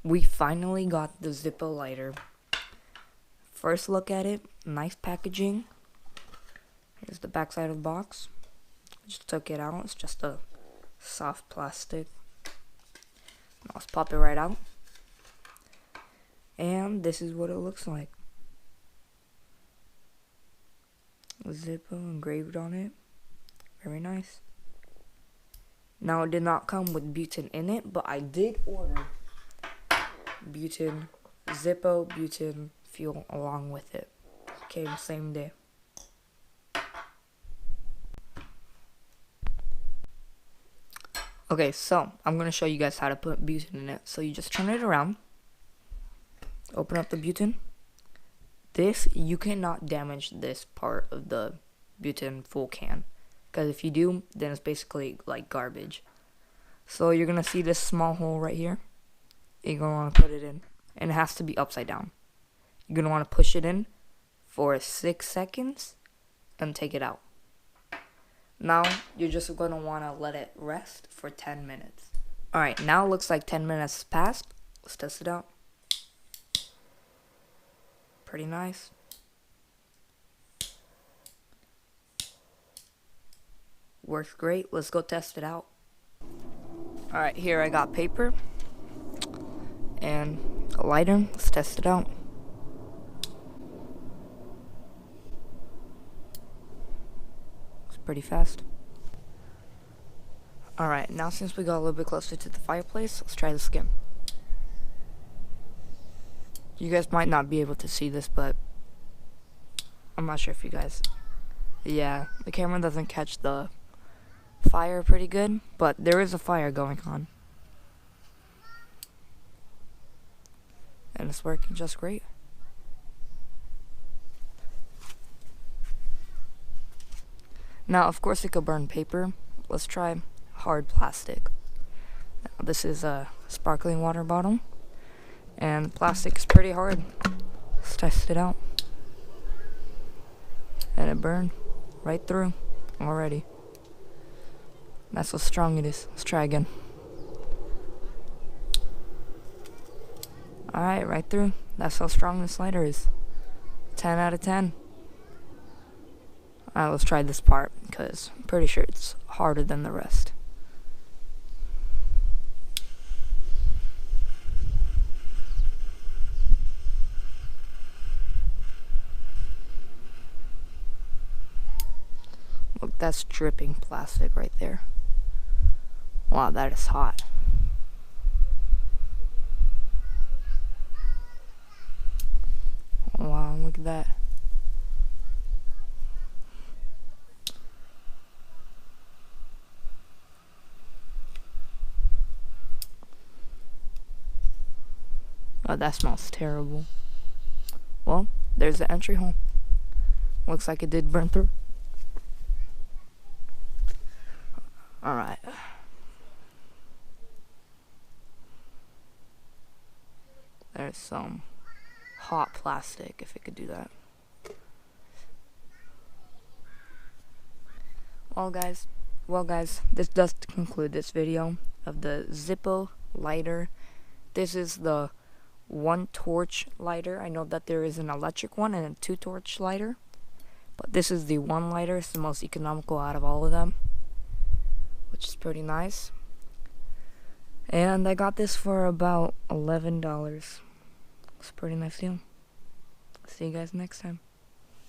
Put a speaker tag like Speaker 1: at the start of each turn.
Speaker 1: We finally got the Zippo lighter. First look at it, nice packaging. Here's the backside of the box. Just took it out. It's just a soft plastic. Now let's pop it right out. And this is what it looks like. Zippo engraved on it. Very nice. Now it did not come with butane in it, but I did order butane, Zippo butane fuel along with it. Came same day. Okay, so I'm gonna show you guys how to put butane in it. So you just turn it around, open up the butane. This, you cannot damage this part of the butane full can, because if you do, then it's basically like garbage. So you're gonna see this small hole right here. You're gonna want to put it in, and it has to be upside down. You're gonna want to push it in for 6 seconds and take it out. Now you're just gonna want to let it rest for 10 minutes. Alright, now it looks like 10 minutes passed. Let's test it out. Pretty nice. Works great. Let's go test it out. Alright, here I got paper and a lighter. Let's test it out. It's pretty fast. Alright, now since we got a little bit closer to the fireplace, let's try this again. You guys might not be able to see this, but I'm not sure if you guys... Yeah, the camera doesn't catch the fire pretty good, but there is a fire going on. And it's working just great. Now, of course, it could burn paper. Let's try hard plastic. Now, this is a sparkling water bottle, and the plastic is pretty hard. Let's test it out. And it burned right through already. That's how strong it is. Let's try again. Alright, right through. That's how strong this lighter is. 10 out of 10. Alright, let's try this part, because I'm pretty sure it's harder than the rest. Look, that's dripping plastic right there. Wow, that is hot. Wow, look at that. Oh, that smells terrible. Well, there's the entry hole. Looks like it did burn through. Alright. There's some hot plastic, if it could do that. Well guys, this does conclude this video of the Zippo lighter. This is the 1-torch lighter. I know that there is an electric one and a 2-torch lighter, but this is the 1 lighter. It's the most economical out of all of them, which is pretty nice. And I got this for about $11. It's a pretty nice deal. See you guys next time.